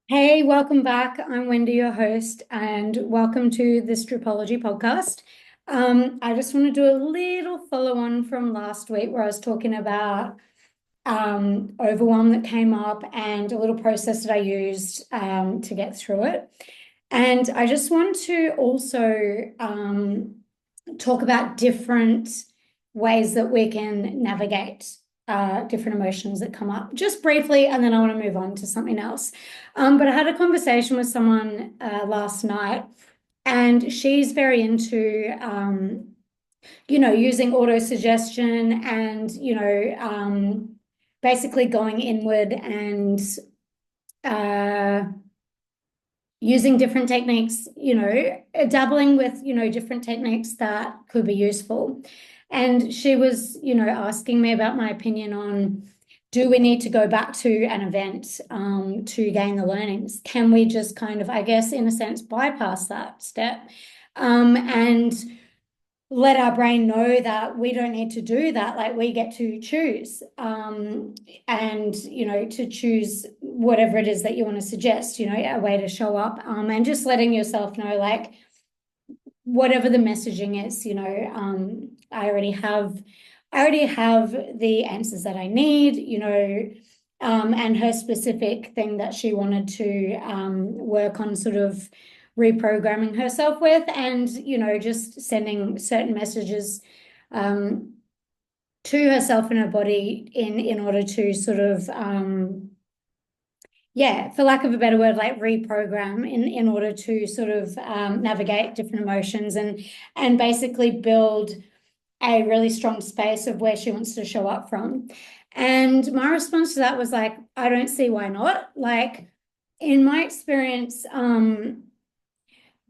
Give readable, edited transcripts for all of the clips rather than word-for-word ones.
Hey, welcome back. I'm Wendy, your host, and welcome to the Stripology podcast. I just want to do a little follow-on from last week where I was talking about overwhelm that came up and a little process that I used to get through it. And I just want to also talk about different ways that we can navigate different emotions that come up just briefly, and then I want to move on to something else. But I had a conversation with someone last night, and she's very into, using auto suggestion and, basically going inward and uh, using different techniques, dabbling with, different techniques that could be useful. And she was, asking me about my opinion on, do we need to go back to an event to gain the learnings? Can we just kind of, I guess, in a sense, bypass that step? And let our brain know that we don't need to do that, like we get to choose, and to choose whatever it is that you want to suggest, a way to show up, and just letting yourself know, like, whatever the messaging is, I already have the answers that I need, and her specific thing that she wanted to work on, sort of reprogramming herself with, and just sending certain messages to herself and her body in order to sort of yeah, for lack of a better word, like reprogram in order to sort of navigate different emotions and basically build a really strong space of where she wants to show up from. And my response to that was like, I don't see why not. Like, in my experience,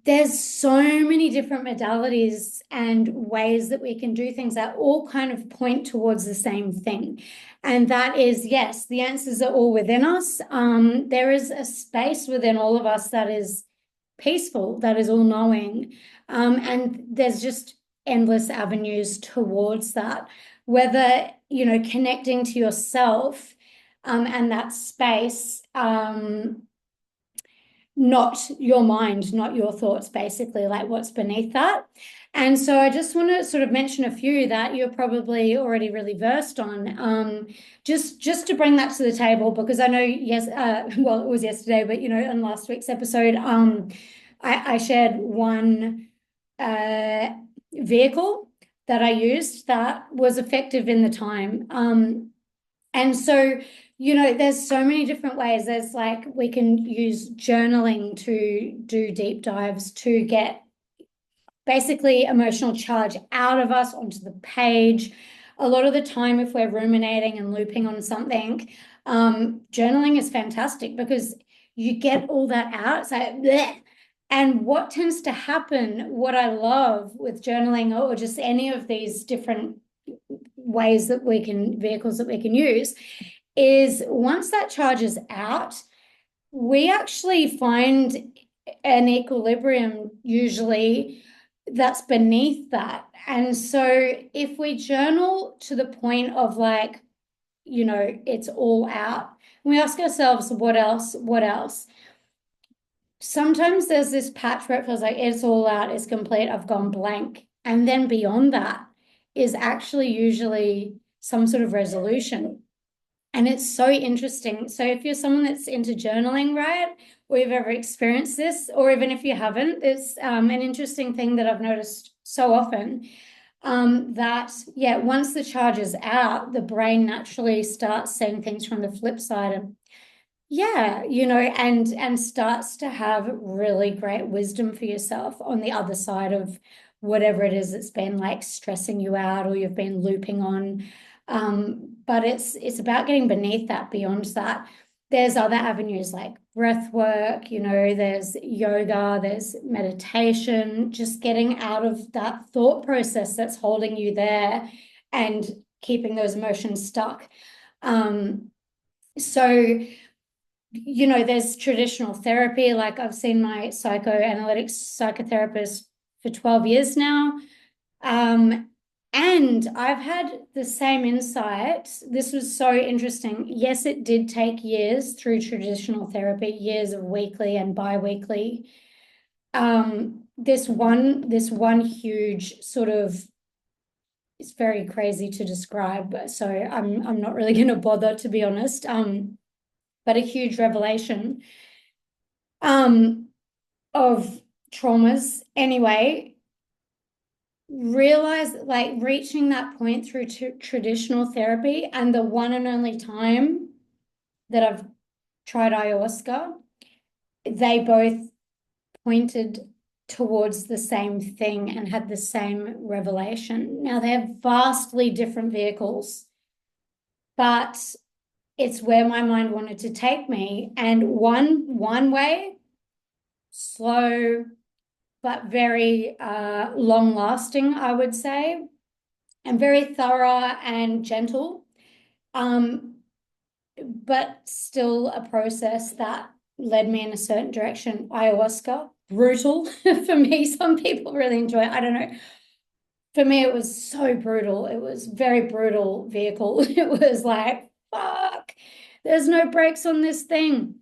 there's so many different modalities and ways that we can do things that all kind of point towards the same thing. And that is, yes, the answers are all within us. There is a space within all of us that is peaceful, that is all knowing. And there's just endless avenues towards that. Whether, connecting to yourself and that space, not your mind, not your thoughts, basically, like what's beneath that. And so I just want to sort of mention a few that you're probably already really versed on, just to bring that to the table, because I know, yes, well, it was yesterday, but in last week's episode, I shared one vehicle that I used that was effective in the time. And so, there's so many different ways. There's like, we can use journaling to do deep dives to get basically emotional charge out of us onto the page. A lot of the time, if we're ruminating and looping on something, journaling is fantastic because you get all that out. It's like, bleh. And what tends to happen, what I love with journaling or just any of these different ways that vehicles that we can use, is once that charges out, we actually find an equilibrium usually that's beneath that. And so if we journal to the point of like, it's all out, we ask ourselves, what else? What else? Sometimes there's this patch where it feels like it's all out, it's complete, I've gone blank. And then beyond that is actually usually some sort of resolution. And it's so interesting. So if you're someone that's into journaling, right, or you've ever experienced this, or even if you haven't, it's an interesting thing that I've noticed so often, that, yeah, once the charge is out, the brain naturally starts seeing things from the flip side, and yeah, and starts to have really great wisdom for yourself on the other side of whatever it is that's been like stressing you out or you've been looping on. But it's about getting beneath that, beyond that. There's other avenues like breath work, there's yoga, there's meditation, just getting out of that thought process that's holding you there and keeping those emotions stuck. So there's traditional therapy. Like, I've seen my psychoanalytic psychotherapist for 12 years now. And I've had the same insight. This was so interesting. Yes, it did take years through traditional therapy, years of weekly and bi-weekly. This one huge sort of, it's very crazy to describe, so I'm not really going to bother, to be honest. But a huge revelation um of traumas anyway, realize like reaching that point through traditional therapy, and the one and only time that I've tried ayahuasca, they both pointed towards the same thing and had the same revelation. Now they're vastly different vehicles, but it's where my mind wanted to take me. And one way, slow but very long lasting, I would say, and very thorough and gentle, but still a process that led me in a certain direction. Ayahuasca, brutal for me. Some people really enjoy it. I don't know. For me, it was so brutal. It was very brutal vehicle. It was like, fuck, there's no brakes on this thing.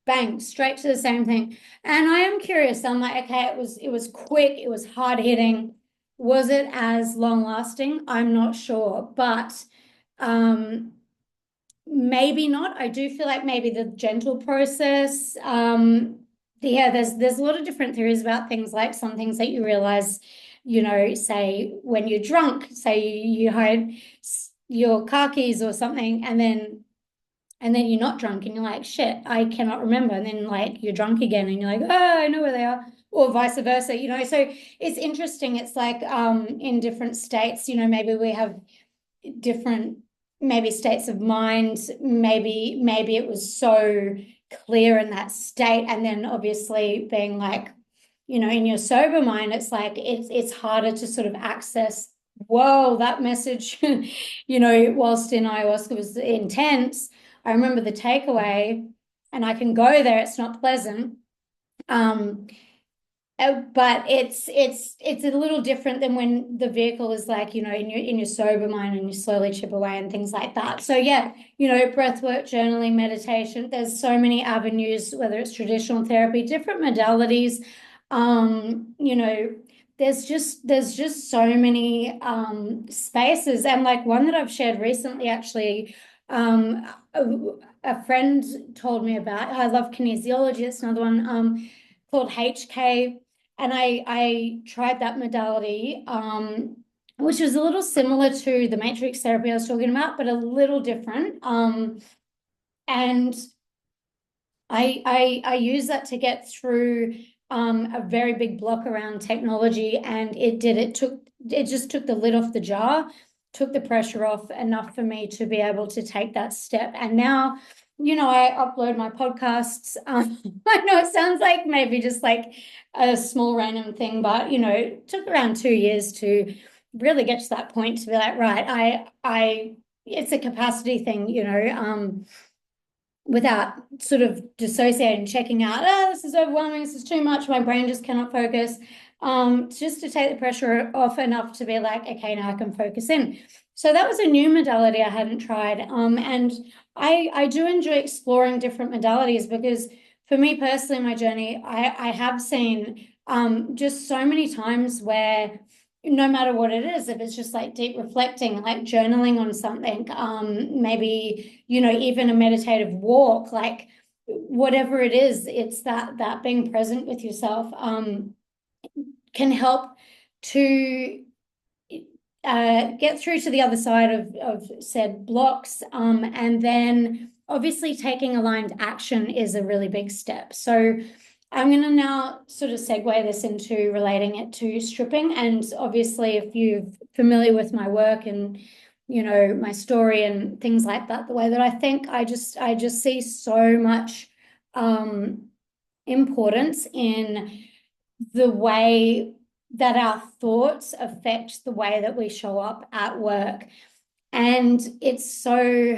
Bang, straight to the same thing. And I am curious. I'm like, okay, it was quick, it was hard hitting. Was it as long lasting? I'm not sure, but maybe not. I do feel like maybe the gentle process. Yeah, there's a lot of different theories about things, like some things that you realize, say when you're drunk, say you hide your car keys or something, and then you're not drunk and you're like, shit, I cannot remember. And then like you're drunk again and you're like, oh, I know where they are, or vice versa, So it's interesting. It's like in different states, maybe we have different maybe states of mind. Maybe it was so clear in that state. And then obviously being like, in your sober mind, it's like it's harder to sort of access, whoa, that message, whilst in ayahuasca was intense. I remember the takeaway, and I can go there, it's not pleasant. But it's a little different than when the vehicle is like, in your sober mind and you slowly chip away and things like that. So yeah, breath work, journaling, meditation, there's so many avenues, whether it's traditional therapy, different modalities. There's just so many spaces. And like one that I've shared recently, actually, a friend told me about. I love kinesiology. It's another one called HK. And I tried that modality, which is a little similar to the matrix therapy I was talking about, but a little different. And I use that to get through a very big block around technology, and it just took the lid off the jar, took the pressure off enough for me to be able to take that step. And now, I upload my podcasts. I know it sounds like maybe just like a small random thing, but it took around 2 years to really get to that point to be like, right, I it's a capacity thing, without sort of dissociating, checking out, this is overwhelming, this is too much, my brain just cannot focus. Just to take the pressure off enough to be like, okay, now I can focus in. So that was a new modality I hadn't tried. And I do enjoy exploring different modalities, because for me personally, my journey, I have seen just so many times where no matter what it is, if it's just like deep reflecting, like journaling on something, maybe, even a meditative walk, like whatever it is, it's that being present with yourself can help to get through to the other side of said blocks. And then obviously taking aligned action is a really big step. So I'm going to now sort of segue this into relating it to stripping. And obviously, if you're familiar with my work and, my story and things like that, the way that I think, I just see so much importance in the way that our thoughts affect the way that we show up at work. And it's so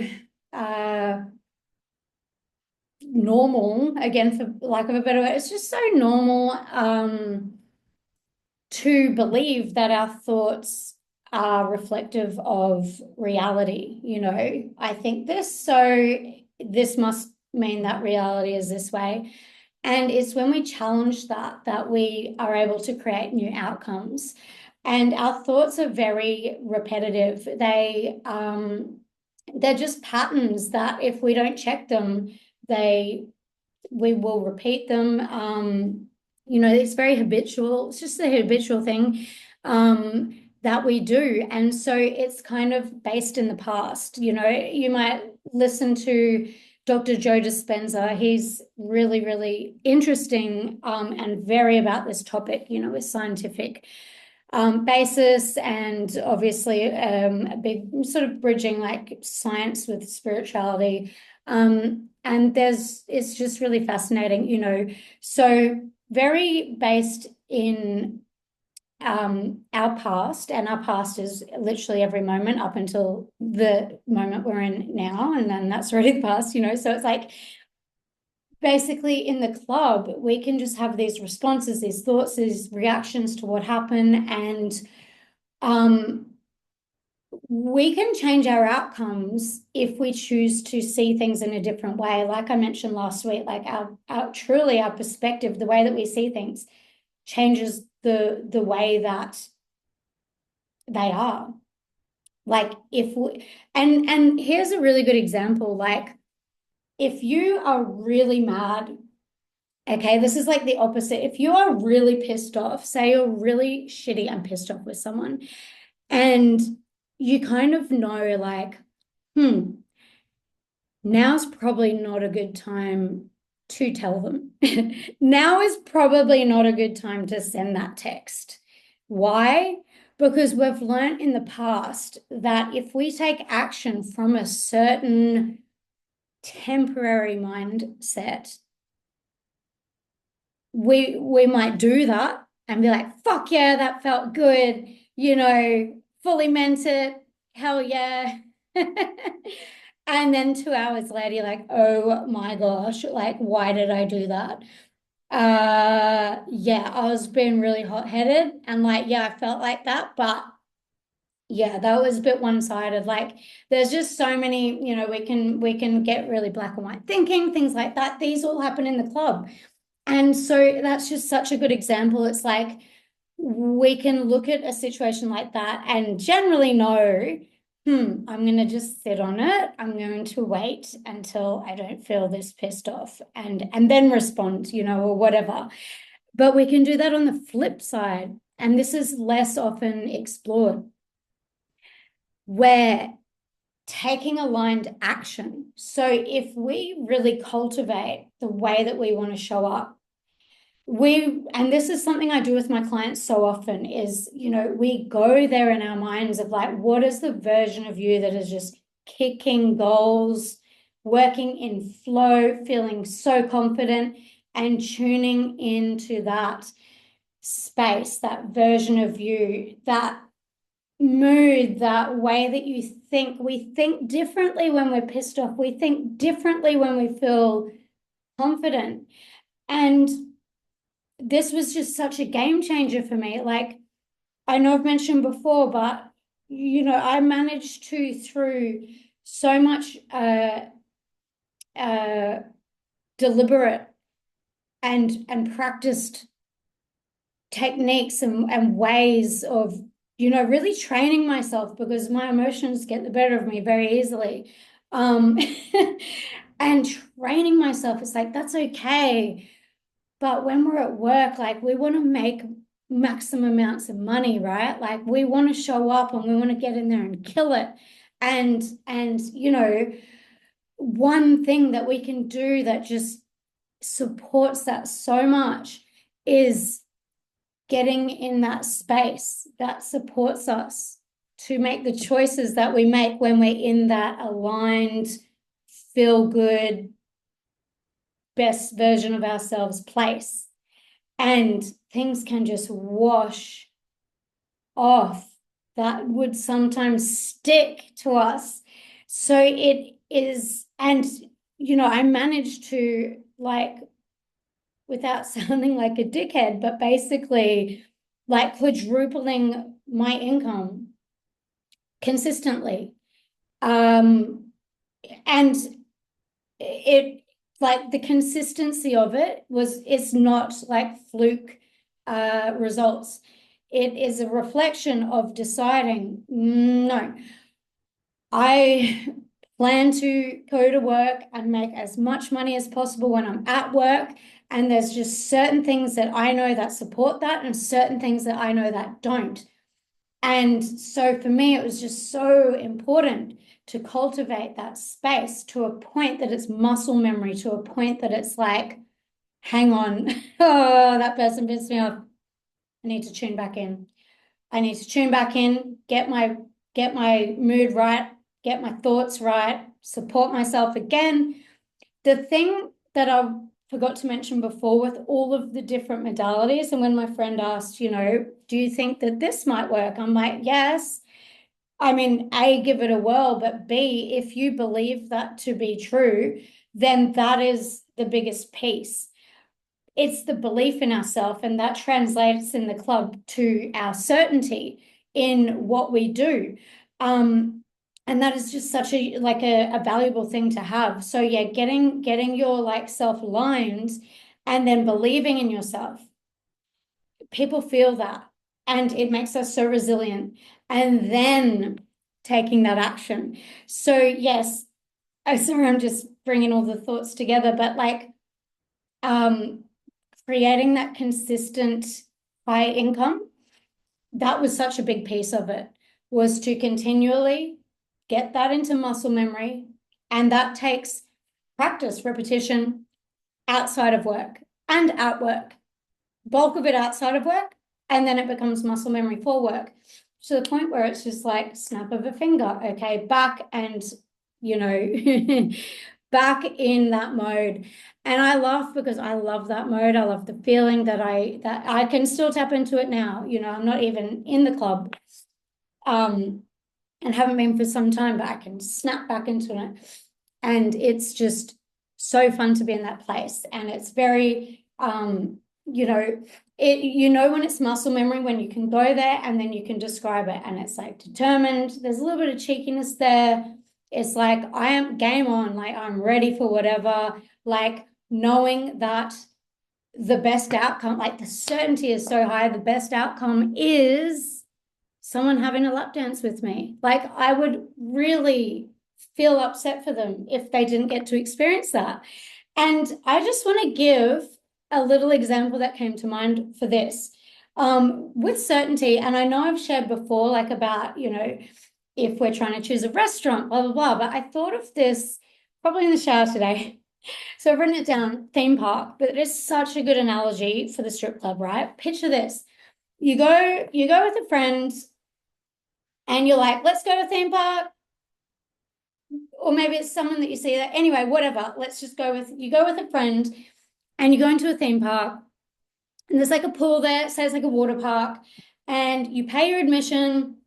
normal, again, for lack of a better word, it's just so normal to believe that our thoughts are reflective of reality. You know, I think this, so this must mean that reality is this way. And it's when we challenge that that we are able to create new outcomes. And our thoughts are very repetitive. They're just patterns that if we don't check them, we will repeat them. You know, it's very habitual. It's just a habitual thing that we do. And so it's kind of based in the past. You know, you might listen to Dr. Joe Dispenza. He's really, really interesting and very about this topic, you know, with scientific basis, and obviously a big sort of bridging like science with spirituality. And it's just really fascinating, you know, so very based in our past, and our past is literally every moment up until the moment we're in now, and then that's already the past, you know. So it's like basically in the club, we can just have these responses, these thoughts, these reactions to what happened, and we can change our outcomes if we choose to see things in a different way. Like I mentioned last week, like truly our perspective, the way that we see things changes the way that they are. Like if we, and here's a really good example, like if you are really mad, okay, this is like the opposite. If you are really pissed off, say you're really shitty and pissed off with someone, and you kind of know like, now's probably not a good time to tell them. Now is probably not a good time to send that text. Why? Because we've learned in the past that if we take action from a certain temporary mindset, we might do that and be like, fuck yeah, that felt good, you know, fully meant it, hell yeah. And then 2 hours later, you're like, oh my gosh, like, why did I do that? Yeah, I was being really hot-headed, and like, yeah, I felt like that, but yeah, that was a bit one-sided. Like, there's just so many, you know, we can get really black and white thinking, things like that. These all happen in the club. And so that's just such a good example. It's like we can look at a situation like that and generally know, I'm going to just sit on it. I'm going to wait until I don't feel this pissed off and then respond, you know, or whatever. But we can do that on the flip side. And this is less often explored, where taking aligned action. So if we really cultivate the way that we want to show up, and this is something I do with my clients so often, is, you know, we go there in our minds of like, what is the version of you that is just kicking goals, working in flow, feeling so confident, and tuning into that space, that version of you, that mood, that way that you think. We think differently when we're pissed off. We think differently when we feel confident. And this was just such a game changer for me. Like, I know I've mentioned before, but you know, I managed to, through so much deliberate and practiced techniques and ways of, you know, really training myself, because my emotions get the better of me very easily. And training myself, it's like, that's okay. But when we're at work, like, we want to make maximum amounts of money, right? Like, we want to show up and we want to get in there and kill it. And you know, one thing that we can do that just supports that so much is getting in that space that supports us to make the choices that we make when we're in that aligned, feel good, best version of ourselves place. And things can just wash off that would sometimes stick to us. So it is, and you know, I managed to, like, without sounding like a dickhead, but basically like quadrupling my income consistently. And it, like, the consistency of it it's not like fluke results. It is a reflection of deciding, no, I plan to go to work and make as much money as possible when I'm at work. And there's just certain things that I know that support that, and certain things that I know that don't. And so for me, it was just so important to cultivate that space to a point that it's muscle memory, to a point that it's like, hang on, oh, that person pissed me off. I need to tune back in. I need to tune back in, get my mood right, get my thoughts right, support myself again. The thing that I forgot to mention before with all of the different modalities, and when my friend asked, do you think that this might work? I'm like, yes. I mean, A, give it a whirl, but B, if you believe that to be true, then that is the biggest piece. It's the belief in ourselves, and that translates in the club to our certainty in what we do. And that is just such a valuable thing to have. So yeah, getting your like self aligned and then believing in yourself. People feel that, and it makes us so resilient. And then taking that action. So yes, sorry, I'm just bringing all the thoughts together, but like creating that consistent high income, that was such a big piece of it, was to continually get that into muscle memory. And that takes practice, repetition outside of work and at work, bulk of it outside of work. And then it becomes muscle memory for work, to the point where it's just like snap of a finger. Okay, back and, back in that mode. And I laugh because I love that mode. I love the feeling that I can still tap into it now. I'm not even in the club, and haven't been for some time, but I can snap back into it. And it's just so fun to be in that place. And it's very, when it's muscle memory, when you can go there and then you can describe it, and it's like determined. There's a little bit of cheekiness there. It's like, I am game on, like I'm ready for whatever, like knowing that the best outcome, like the certainty is so high, the best outcome is someone having a lap dance with me. Like I would really feel upset for them if they didn't get to experience that. And I just want to give a little example that came to mind for this. With certainty, and I know I've shared before, like about, if we're trying to choose a restaurant, blah, blah, blah, but I thought of this probably in the shower today. So I've written it down, theme park, but it is such a good analogy for the strip club, right? Picture this. You go with a friend and you're like, let's go to a theme park. Or maybe it's someone that you see there. Anyway, whatever. Let's just you go with a friend and you go into a theme park, and there's like a pool there, it says like a water park, and you pay your admission,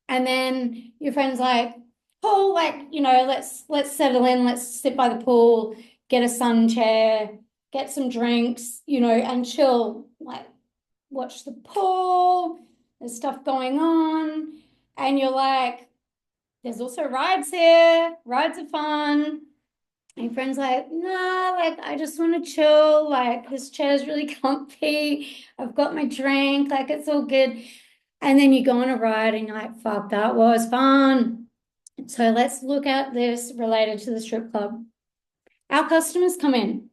and then your friend's like, oh, like, let's settle in, let's sit by the pool, get a sun chair, get some drinks, and chill, like watch the pool, there's stuff going on, and you're like, there's also rides here, rides are fun. My friend's like, nah, like, I just want to chill. Like, this chair's really comfy. I've got my drink. Like, it's all good. And then you go on a ride and you're like, fuck, that was fun. So let's look at this related to the strip club. Our customers come in,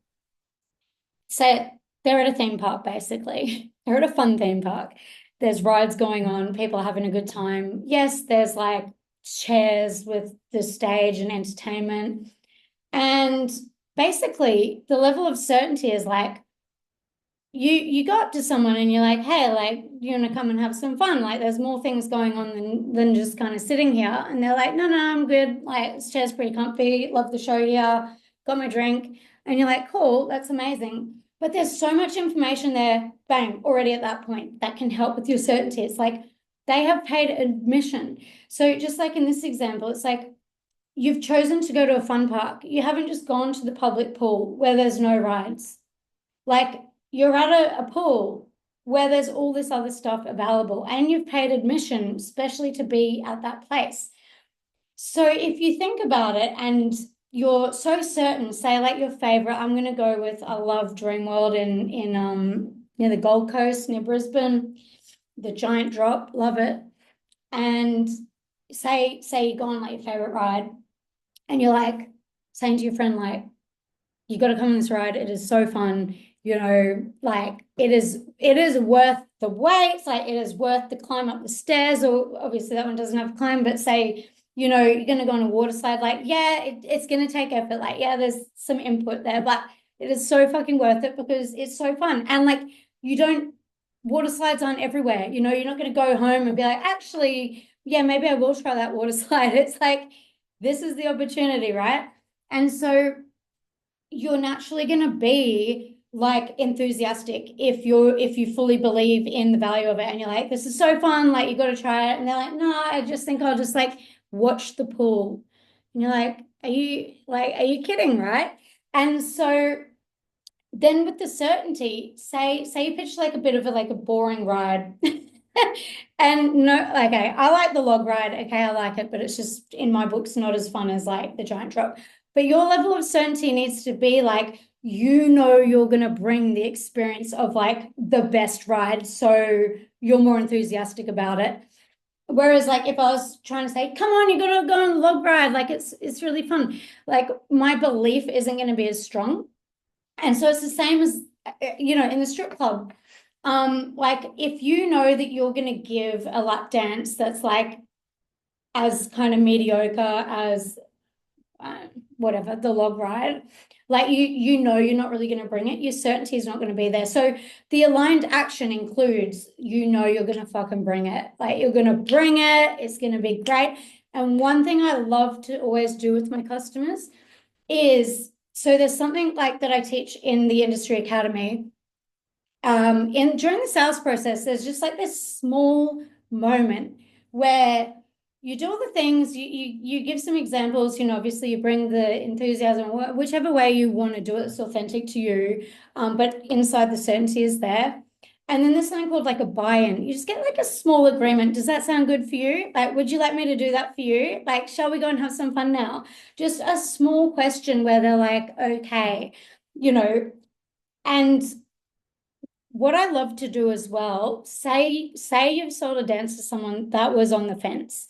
say they're at a theme park, basically. They're at a fun theme park. There's rides going on. People are having a good time. Yes, there's like chairs with the stage and entertainment. And basically, the level of certainty is like, you go up to someone and you're like, hey, like, you want to come and have some fun? Like, there's more things going on than just kind of sitting here. And they're like, no, I'm good. Like, this chair's pretty comfy. Love the show here. Got my drink. And you're like, cool, that's amazing. But there's so much information there, bang, already at that point that can help with your certainty. It's like they have paid admission. So just like in this example, it's like, you've chosen to go to a fun park. You haven't just gone to the public pool where there's no rides. Like, you're at a pool where there's all this other stuff available and you've paid admission, especially to be at that place. So if you think about it and you're so certain, say like your favorite, I'm gonna go with I love Dreamworld in near the Gold Coast, near Brisbane, the Giant Drop, love it. And say you go on like your favorite ride and you're like saying to your friend, like, you got to come on this ride. It is so fun. Like it is worth the wait. It's like it is worth the climb up the stairs. Or obviously that one doesn't have a climb, but say, you're going to go on a water slide. Like, yeah, it's going to take effort. Like, yeah, there's some input there, but it is so fucking worth it because it's so fun. And like, water slides aren't everywhere. You're not going to go home and be like, actually, yeah, maybe I will try that water slide. It's like, this is the opportunity, right? And so you're naturally going to be like enthusiastic if you fully believe in the value of it and you're like, this is so fun, like you got to try it. And they're like, no, I just think I'll just like watch the pool. And you're like, are you kidding, right? And so then with the certainty, say you pitch like a bit of a boring ride. And no, okay, I like the log ride. Okay, I like it, but it's just in my books not as fun as like the giant drop. But your level of certainty needs to be like, you're going to bring the experience of like the best ride. So you're more enthusiastic about it. Whereas like if I was trying to say, come on, you got to go on a log ride, like it's really fun. Like my belief isn't going to be as strong. And so it's the same as, in the strip club. Like if you know that you're going to give a lap dance that's like as kind of mediocre as whatever the log ride, like you're not really going to bring it. Your certainty is not going to be there. So the aligned action includes, you're going to fucking bring it. Like you're going to bring it. It's going to be great. And one thing I love to always do with my customers is, so there's something like that I teach in the industry academy. During the sales process, there's just like this small moment where you do all the things, you give some examples, obviously you bring the enthusiasm, whichever way you want to do it, it's authentic to you. But inside the certainty is there. And then there's something called like a buy-in. You just get like a small agreement. Does that sound good for you? Like, would you like me to do that for you? Like, shall we go and have some fun now? Just a small question where they're like, okay, and what I love to do as well, say you've sold a dance to someone that was on the fence,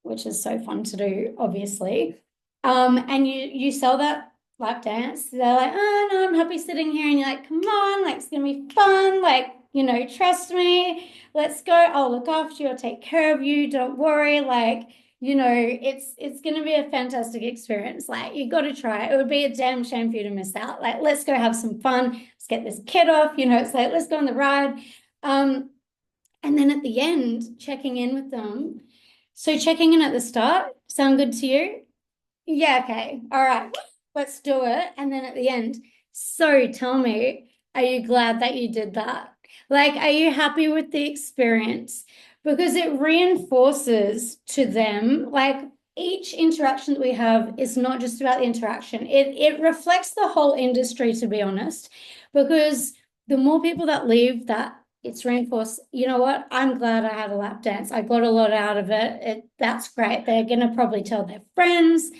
which is so fun to do, obviously. And you sell that lap dance. They're like, oh no, I'm happy sitting here. And you're like, come on, like it's gonna be fun. Like, trust me, let's go. I'll look after you, I'll take care of you. Don't worry. Like, it's gonna be a fantastic experience. Like, you got to try it. It would be a damn shame for you to miss out. Like, let's go have some fun. Let's get this kid off. It's like, let's go on the ride. And then at the end, checking in with them. So checking in at the start, sound good to you? Yeah, okay. All right. Let's do it. And then at the end, so tell me, are you glad that you did that? Like, are you happy with the experience? Because it reinforces to them, like, each interaction that we have is not just about the interaction. It reflects the whole industry, to be honest, because the more people that leave that, it's reinforced, you know what? I'm glad I had a lap dance. I got a lot out of it. That's great. They're going to probably tell their friends.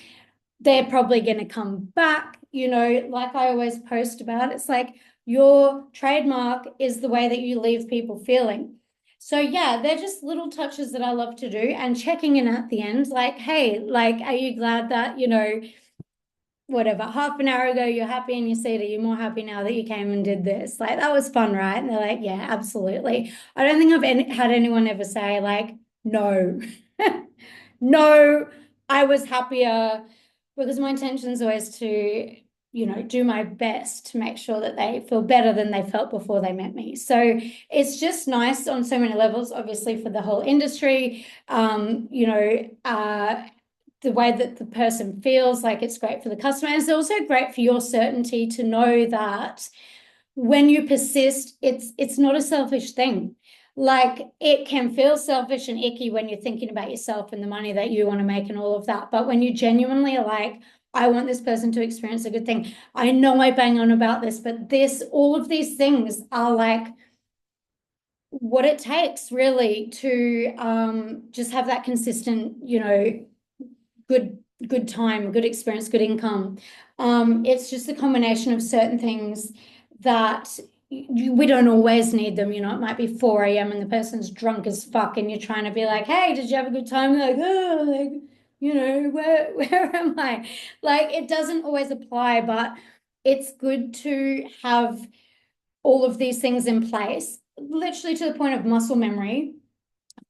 They're probably going to come back, like I always post about. It's like your trademark is the way that you leave people feeling. So yeah, they're just little touches that I love to do, and checking in at the end, like, hey, like, are you glad that, whatever, half an hour ago, you're happy in your seat. Are you more happy now that you came and did this? Like, that was fun, right? And they're like, yeah, absolutely. I don't think I've had anyone ever say like, no, no, I was happier, because my intention is always to, do my best to make sure that they feel better than they felt before they met me. So it's just nice on so many levels, obviously for the whole industry, the way that the person feels, like it's great for the customer. And it's also great for your certainty to know that when you persist, it's not a selfish thing. Like, it can feel selfish and icky when you're thinking about yourself and the money that you want to make and all of that. But when you genuinely are like, I want this person to experience a good thing. I know I bang on about this, but all of these things are like what it takes really to just have that consistent, good time, good experience, good income. It's just a combination of certain things that we don't always need them. It might be 4 a.m. and the person's drunk as fuck, and you're trying to be like, hey, did you have a good time? They're like, oh, like, where am I? Like, it doesn't always apply, but it's good to have all of these things in place, literally to the point of muscle memory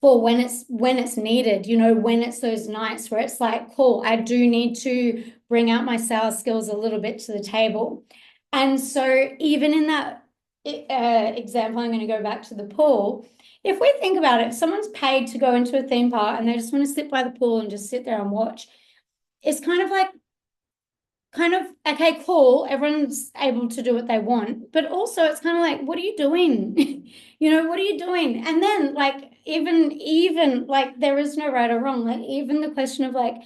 for when it's needed, when it's those nights where it's like, cool, I do need to bring out my sales skills a little bit to the table. And so even in that example, I'm going to go back to the pool. If we think about it, if someone's paid to go into a theme park and they just want to sit by the pool and just sit there and watch, it's kind of okay, cool, everyone's able to do what they want, but also it's kind of like, what are you doing? What are you doing? And then like even like there is no right or wrong, like even the question of like,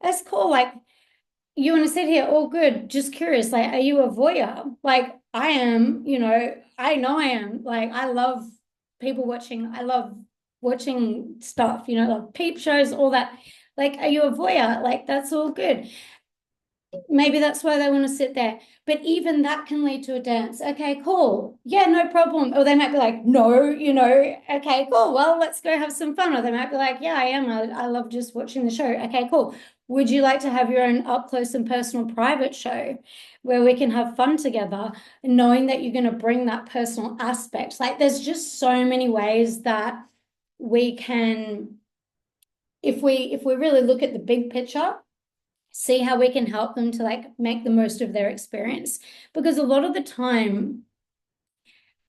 that's cool, like you want to sit here, all good, just curious, like, are you a voyeur? Like I am, I know I am. Like I love people watching, I love watching stuff, like peep shows, all that. Like, are you a voyeur? Like that's all good. Maybe that's why they want to sit there. But even that can lead to a dance. Okay, cool. Yeah, no problem. Or they might be like, no, okay, cool. Well, let's go have some fun. Or they might be like, yeah, I am. I love just watching the show. Okay, cool. Would you like to have your own up close and personal private show where we can have fun together, knowing that you're going to bring that personal aspect? Like, there's just so many ways that we can, if we really look at the big picture, see how we can help them to like make the most of their experience. Because a lot of the time,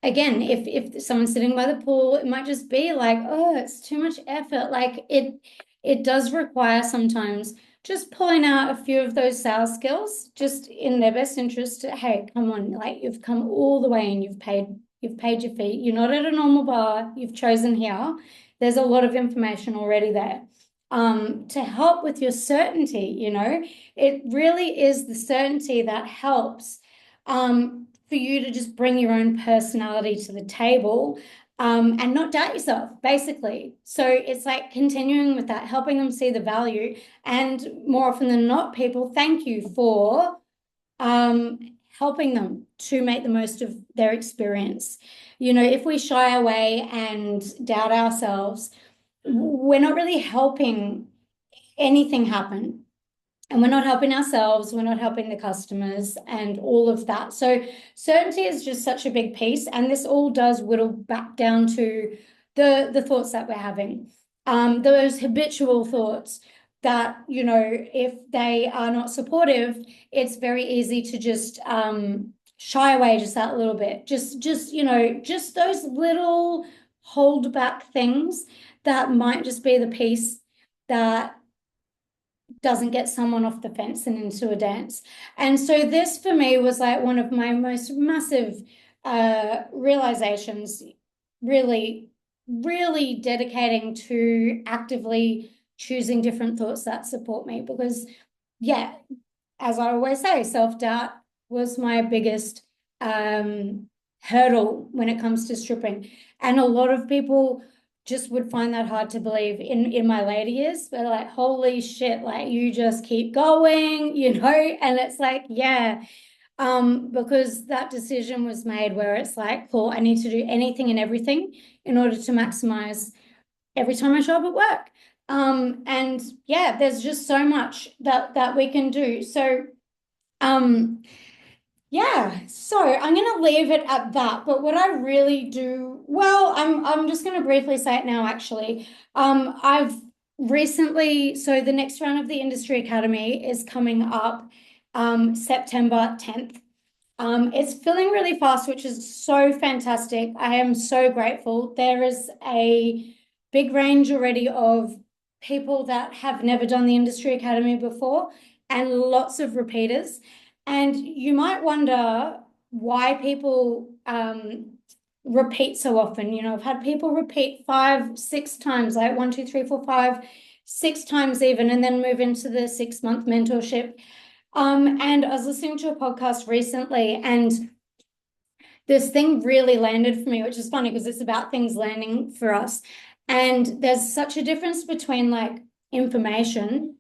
again, if someone's sitting by the pool, it might just be like, oh, it's too much effort. Like it does require sometimes just pulling out a few of those sales skills, just in their best interest. Hey, come on, like you've come all the way and you've paid your fee. You're not at a normal bar. You've chosen here. There's a lot of information already there. To help with your certainty, it really is the certainty that helps for you to just bring your own personality to the table and not doubt yourself, basically. So it's like continuing with that, helping them see the value. And more often than not, people thank you for helping them to make the most of their experience. If we shy away and doubt ourselves, we're not really helping anything happen. And we're not helping ourselves, we're not helping the customers and all of that. So certainty is just such a big piece. And this all does whittle back down to the thoughts that we're having. Those habitual thoughts that, if they are not supportive, it's very easy to just shy away just that little bit. Just those little hold back things that might just be the piece that doesn't get someone off the fence and into a dance. And so this for me was like one of my most massive realizations, really, really dedicating to actively choosing different thoughts that support me. Because, yeah, as I always say, self-doubt was my biggest hurdle when it comes to stripping. And a lot of people just would find that hard to believe in my later years. They're like, holy shit, like you just keep going, and it's like, yeah, because that decision was made where it's like, cool, I need to do anything and everything in order to maximize every time I show up at work. And yeah, there's just so much that we can do. So yeah, so I'm going to leave it at that. But what I really do, well, I'm just going to briefly say it now, actually. I've recently, so the next round of the Industry Academy is coming up September 10th. It's filling really fast, which is so fantastic. I am so grateful. There is a big range already of people that have never done the Industry Academy before and lots of repeaters. And you might wonder why people repeat so often. I've had people repeat 5, 6 times, like 1, 2, 3, 4, 5, 6 times even, and then move into the 6-month mentorship. And I was listening to a podcast recently, and this thing really landed for me, which is funny because it's about things landing for us. And there's such a difference between like information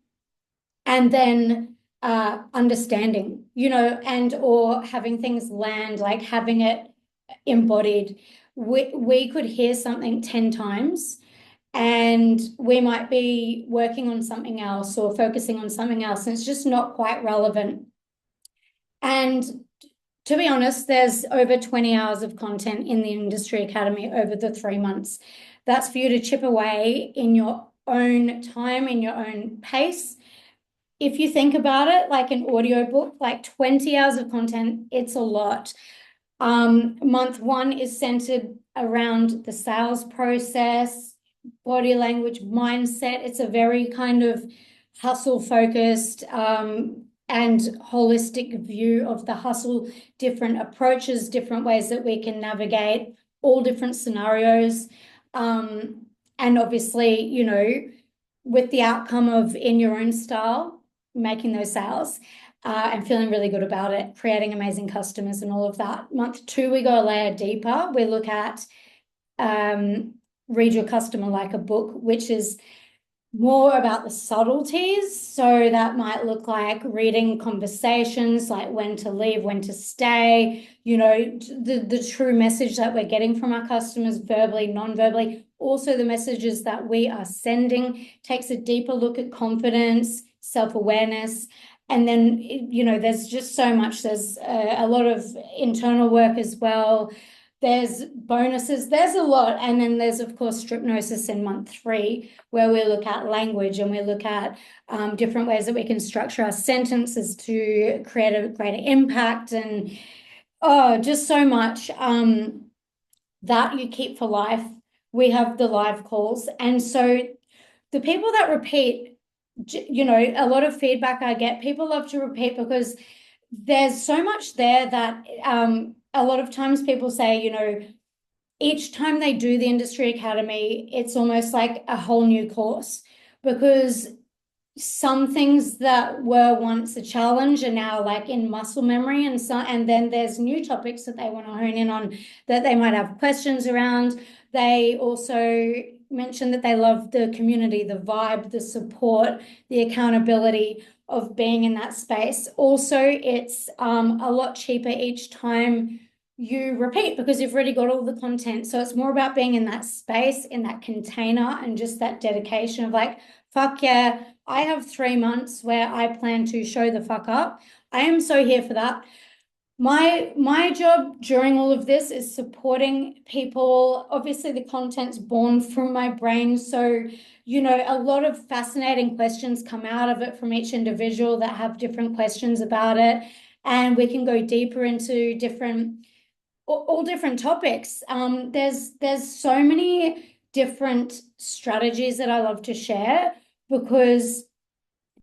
and then understanding, and or having things land, like having it embodied. We could hear something 10 times and we might be working on something else or focusing on something else, and it's just not quite relevant. And to be honest, there's over 20 hours of content in the Industry Academy over the 3 months. That's for you to chip away in your own time, in your own pace. If you think about it, like an audiobook, like 20 hours of content, it's a lot. Month 1 is centered around the sales process, body language, mindset. It's a very kind of hustle focused and holistic view of the hustle, different approaches, different ways that we can navigate all different scenarios. And obviously, with the outcome of in your own style, making those sales and feeling really good about it, creating amazing customers and all of that. Month 2, we go a layer deeper. We look at read your customer like a book, which is more about the subtleties. So that might look like reading conversations, like when to leave, when to stay, the true message that we're getting from our customers, verbally, non-verbally. Also the messages that we are sending, takes a deeper look at confidence, self-awareness. And then, there's just so much. There's a lot of internal work as well. There's bonuses, there's a lot. And then there's, of course, Stripnosis in month 3, where we look at language and we look at different ways that we can structure our sentences to create a greater impact, and just so much that you keep for life. We have the live calls. And so the people that repeat, a lot of feedback I get, people love to repeat because there's so much there that a lot of times people say, each time they do the Industry Academy, it's almost like a whole new course, because some things that were once a challenge are now like in muscle memory, and then there's new topics that they want to hone in on that they might have questions around. They also mentioned that they love the community, the vibe, the support, the accountability of being in that space. Also, it's a lot cheaper each time you repeat because you've already got all the content. So it's more about being in that space, in that container, and just that dedication of like, fuck yeah, I have 3 months where I plan to show the fuck up. I am so here for that. My job during all of this is supporting people. Obviously, the content's born from my brain. So, a lot of fascinating questions come out of it from each individual that have different questions about it. And we can go deeper into all different topics. There's so many different strategies that I love to share, because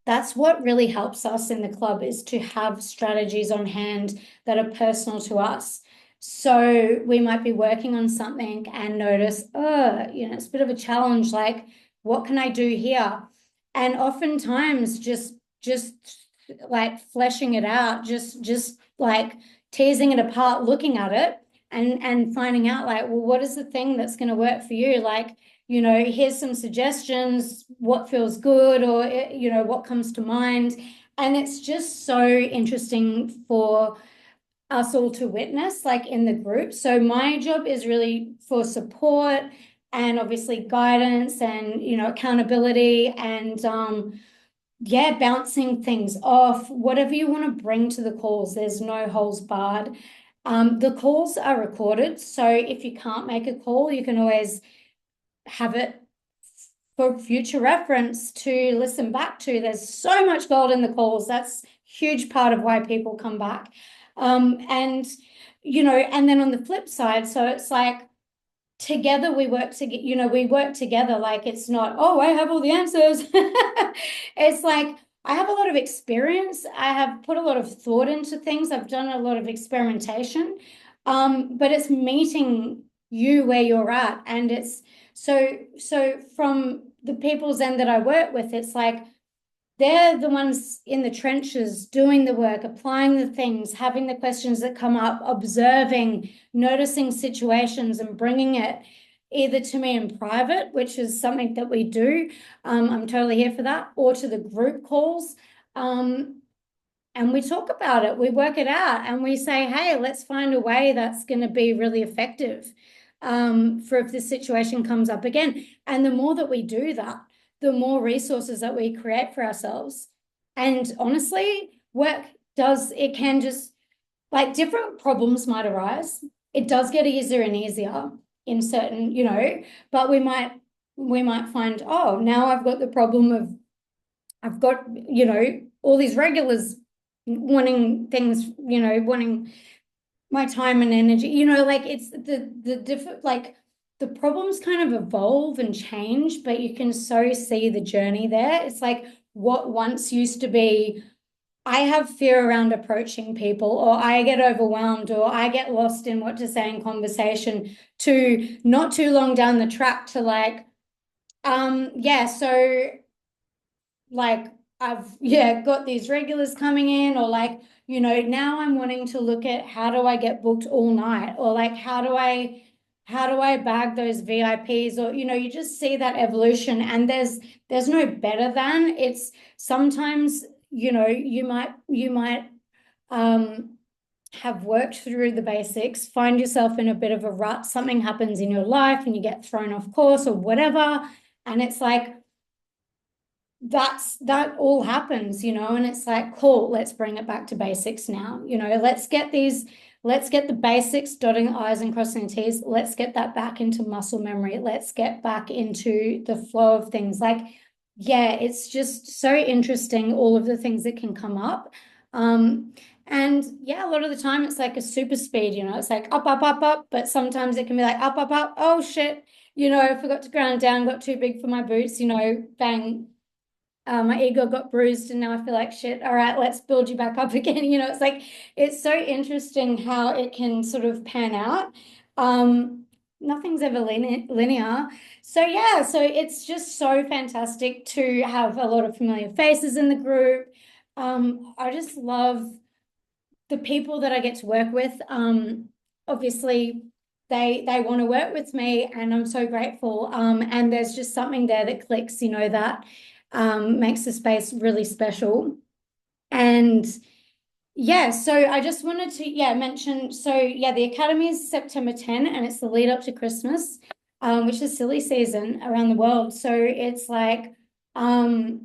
that's what really helps us in the club, is to have strategies on hand that are personal to us. So we might be working on something and notice, it's a bit of a challenge. Like, what can I do here? And oftentimes just like fleshing it out, just like teasing it apart, looking at it and finding out like, well, what is the thing that's going to work for you? Like, here's some suggestions, what feels good, or, what comes to mind. And it's just so interesting for us all to witness, like in the group. So my job is really for support and obviously guidance and, accountability and, bouncing things off, whatever you want to bring to the calls. There's no holes barred. The calls are recorded. So if you can't make a call, you can always have it for future reference to listen back to. There's so much gold in the calls. That's a huge part of why people come back. And then on the flip side, so it's like together we work together. Like, it's not, oh, I have all the answers. It's like, I have a lot of experience. I have put a lot of thought into things. I've done a lot of experimentation. But it's meeting you where you're at. And it's so from the people's end that I work with, it's like, they're the ones in the trenches doing the work, applying the things, having the questions that come up, observing, noticing situations and bringing it either to me in private, which is something that we do. I'm totally here for that, or to the group calls. And we talk about it, we work it out, and we say, hey, let's find a way that's going to be really effective for if this situation comes up again. And the more that we do that, the more resources that we create for ourselves. And honestly, work does, it can just, like, different problems might arise. It does get easier and easier in certain, but we might find, oh, now I've got the problem of, I've got, all these regulars wanting things, wanting my time and energy, like it's the different, like the problems kind of evolve and change, but you can so see the journey there. It's like what once used to be, I have fear around approaching people, or I get overwhelmed, or I get lost in what to say in conversation, to not too long down the track to like, yeah, so like I've got these regulars coming in, or like, now I'm wanting to look at how do I get booked all night, or like how do I bag those VIPs, or you just see that evolution, and there's no better than. It's sometimes, you might have worked through the basics, find yourself in a bit of a rut, something happens in your life and you get thrown off course or whatever, and it's like that all happens, and it's like, cool, let's bring it back to basics now. Let's get the basics, dotting I's and crossing T's. Let's get that back into muscle memory. Let's get back into the flow of things. Like, yeah, it's just so interesting, all of the things that can come up. And yeah, a lot of the time it's like a super speed, it's like up, up, up, up, but sometimes it can be like up, up, up. Oh shit, I forgot to ground down, got too big for my boots, bang, my ego got bruised and now I feel like shit. All right, let's build you back up again. It's like, it's so interesting how it can sort of pan out. Nothing's ever linear. So yeah, so it's just so fantastic to have a lot of familiar faces in the group. I just love the people that I get to work with. Obviously they want to work with me and I'm so grateful. And there's just something there that clicks, that makes the space really special. And yeah, so I just wanted to mention, so yeah, the Academy is September 10 and it's the lead up to Christmas, which is silly season around the world. So it's like a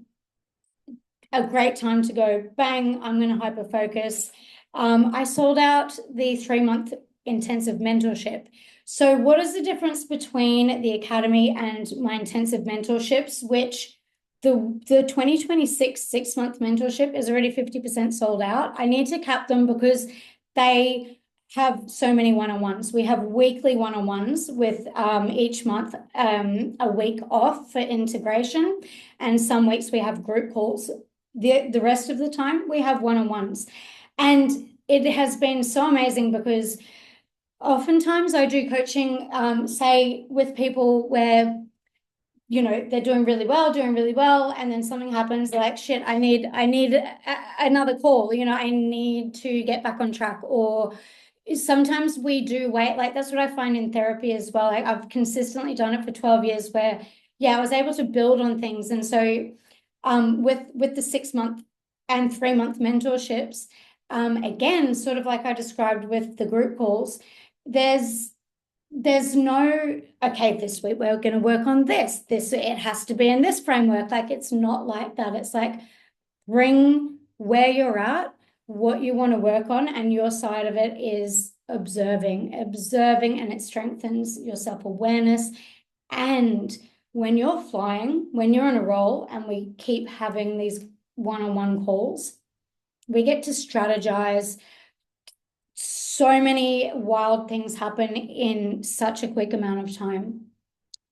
great time to go, bang, I'm going to hyper focus. I sold out the 3-month intensive mentorship. So what is the difference between the Academy and my intensive mentorships, which the 2026 6-month mentorship is already 50% sold out. I need to cap them because they have so many one-on-ones. We have weekly one-on-ones with each month a week off for integration, and some weeks we have group calls. The rest of the time we have one-on-ones, and it has been so amazing because oftentimes I do coaching, say with people where they're doing really well, and then something happens, like, shit, I need another call, I need to get back on track. Or sometimes we do wait, like that's what I find in therapy as well. Like I've consistently done it for 12 years where I was able to build on things. And so with the 6-month and 3-month mentorships, again, sort of like I described with the group calls, there's no, okay, this week we're going to work on this, it has to be in this framework. Like, it's not like that. It's like, bring where you're at, what you want to work on, and your side of it is observing, and it strengthens your self-awareness. And when you're flying, when you're on a roll, and we keep having these one-on-one calls, we get to strategize. So many wild things happen in such a quick amount of time,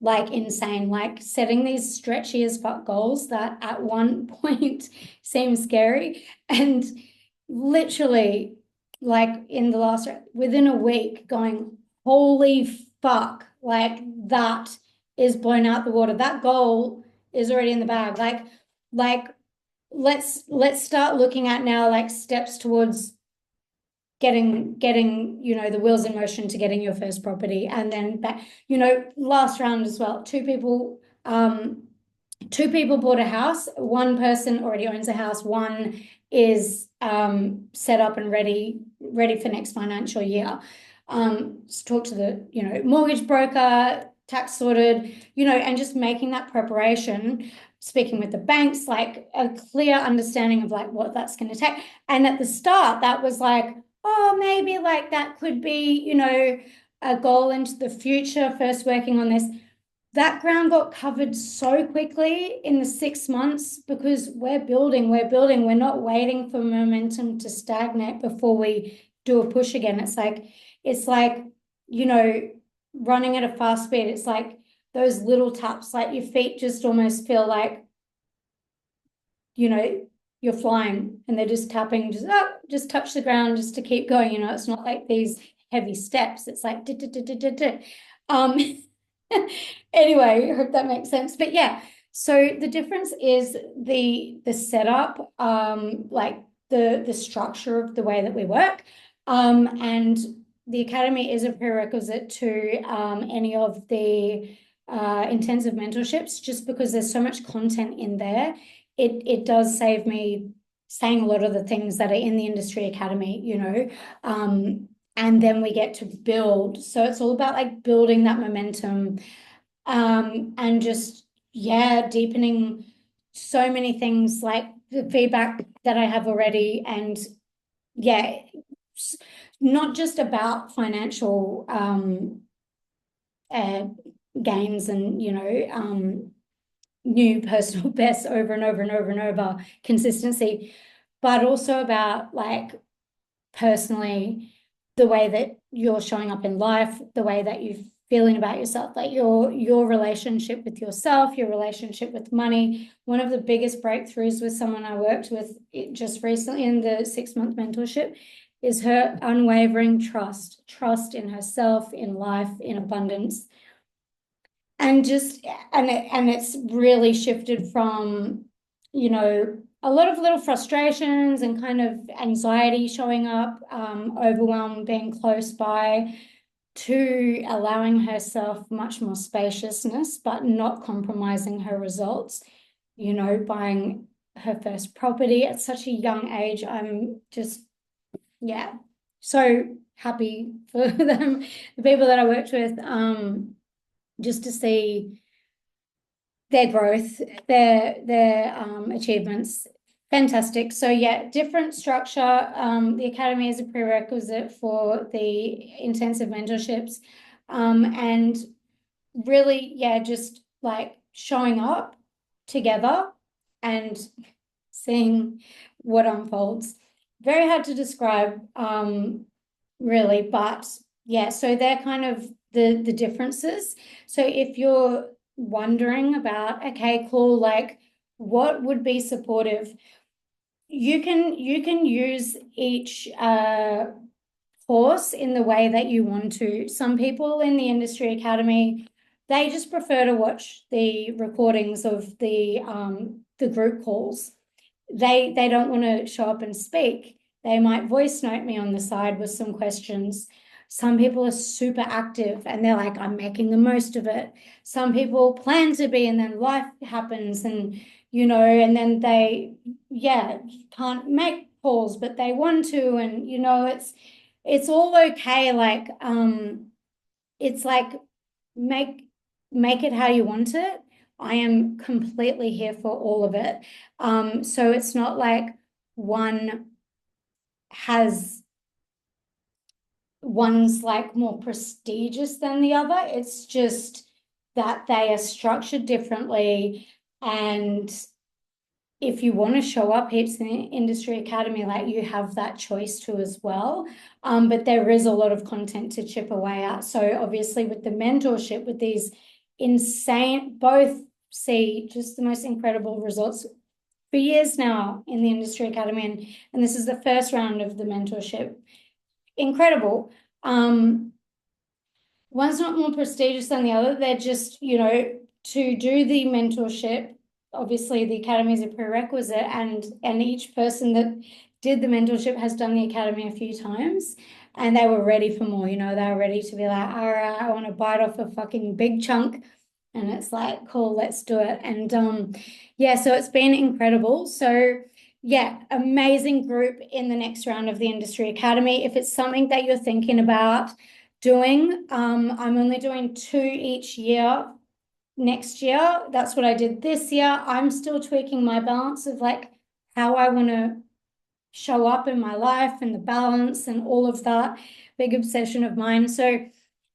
like insane, like setting these stretchy as fuck goals that at one point seem scary, and literally, like in the last, within a week, going, holy fuck, like that is blown out the water. That goal is already in the bag. Like let's start looking at now like steps towards getting you know the wheels in motion to getting your first property, and then back, you know, last round as well. Two people bought a house. One person already owns a house. One is set up and ready for next financial year. Talk to the, you know, mortgage broker, tax sorted, you know, and just making that preparation, speaking with the banks, like a clear understanding of like what that's going to take. And at the start, that was like, oh, maybe like that could be, you know, a goal into the future, first working on this. That ground got covered so quickly in the 6 months because we're building. We're not waiting for momentum to stagnate before we do a push again. It's like, you know, running at a fast speed. It's like those little taps, like your feet just almost feel like, you know, you're flying and they're just tapping, just touch the ground just to keep going. You know, it's not like these heavy steps. It's like, anyway, I hope that makes sense. But yeah, so the difference is the setup, like the structure of the way that we work. And the academy is a prerequisite to any of the intensive mentorships, just because there's so much content in there. It does save me saying a lot of the things that are in the industry academy, you know. And then we get to build. So it's all about like building that momentum, and just, yeah, deepening so many things, like the feedback that I have already. And yeah, not just about financial uh, gains and, you know, new personal bests over and over and over and over, consistency, but also about like personally the way that you're showing up in life, the way that you're feeling about yourself, like your relationship with yourself, your relationship with money. One of the biggest breakthroughs with someone I worked with just recently in the 6-month mentorship is her unwavering trust in herself, in life, in abundance. And just, and it's really shifted from, you know, a lot of little frustrations and kind of anxiety showing up, overwhelm being close by, to allowing herself much more spaciousness, but not compromising her results, you know, buying her first property at such a young age. I'm just, yeah, so happy for them, the people that I worked with, just to see their growth, their achievements. Fantastic. So yeah, different structure. The academy is a prerequisite for the intensive mentorships. And really, yeah, just like showing up together and seeing what unfolds. Very hard to describe, really, but yeah, so they're kind of the differences. So if you're wondering about, okay, cool, like what would be supportive, you can use each course in the way that you want to. Some people in the industry academy, they just prefer to watch the recordings of the group calls. They don't want to show up and speak. They might voice note me on the side with some questions. Some people are super active and they're like, I'm making the most of it. Some people plan to be, and then life happens, and, you know, and then they, yeah, can't make calls, but they want to. And, you know, it's all okay. Like, it's like, make it how you want it. I am completely here for all of it. So it's not like one has one's like more prestigious than the other. It's just that they are structured differently. And if you want to show up heaps in the industry academy, like you have that choice too as well. But there is a lot of content to chip away at. So obviously with the mentorship, with these insane, both see just the most incredible results for years now in the industry academy. And this is the first round of the mentorship. Incredible. One's not more prestigious than the other. They're just, you know, to do the mentorship, obviously the academy is a prerequisite, and each person that did the mentorship has done the academy a few times, and they were ready for more. You know, they were ready to be like, all right, I want to bite off a fucking big chunk. And it's like, cool, let's do it. And yeah, so it's been incredible. So yeah, amazing group in the next round of the Industry Academy. If it's something that you're thinking about doing, I'm only doing 2 each year next year. That's what I did this year. I'm still tweaking my balance of like how I want to show up in my life and the balance and all of that big obsession of mine. So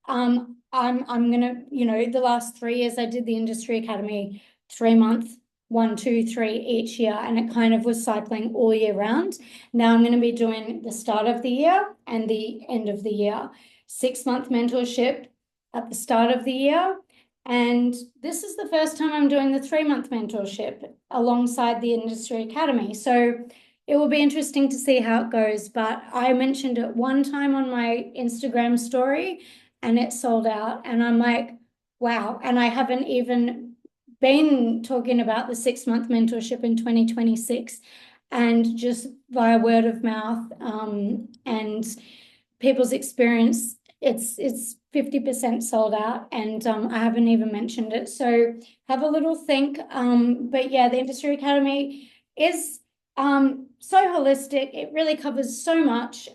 I'm gonna, you know, the last 3 years I did the Industry Academy 3 month, 1, 2, 3 each year, and it kind of was cycling all year round. Now I'm going to be doing the start of the year and the end of the year, 6 month mentorship at the start of the year. And this is the first time I'm doing the 3 month mentorship alongside the Industry Academy. So it will be interesting to see how it goes. But I mentioned it one time on my Instagram story and it sold out. And I'm like, wow. And I haven't even been talking about the 6 month mentorship in 2026, and just via word of mouth and people's experience, it's 50% sold out, and I haven't even mentioned it. So have a little think. But yeah, the Industry Academy is so holistic. It really covers so much,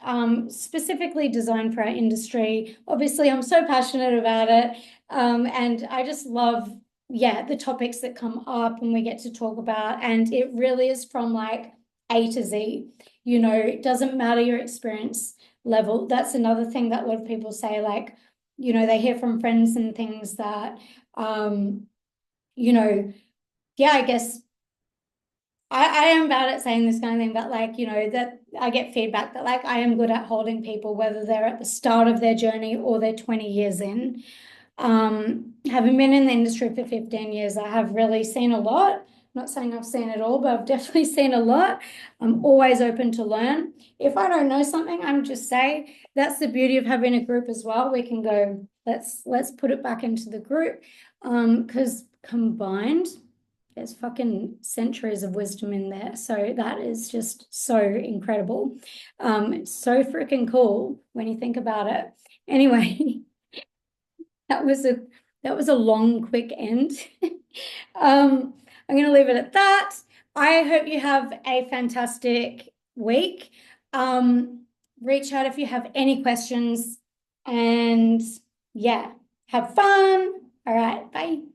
specifically designed for our industry. Obviously, I'm so passionate about it, and I just love, yeah, the topics that come up and we get to talk about. And it really is from like A to Z. You know, it doesn't matter your experience level. That's another thing that a lot of people say, like, you know, they hear from friends and things that, you know, yeah, I guess I am bad at saying this kind of thing, but like, you know, that I get feedback that like I am good at holding people, whether they're at the start of their journey or they're 20 years in. Having been in the industry for 15 years, I have really seen a lot. I'm not saying I've seen it all, but I've definitely seen a lot. I'm always open to learn. If I don't know something, I'm just say that's the beauty of having a group as well. We can go, let's put it back into the group. Because combined, there's fucking centuries of wisdom in there. So that is just so incredible. It's so freaking cool when you think about it. Anyway, that was a long, quick end. I'm going to leave it at that. I hope you have a fantastic week. Reach out if you have any questions, and yeah, have fun. All right, bye.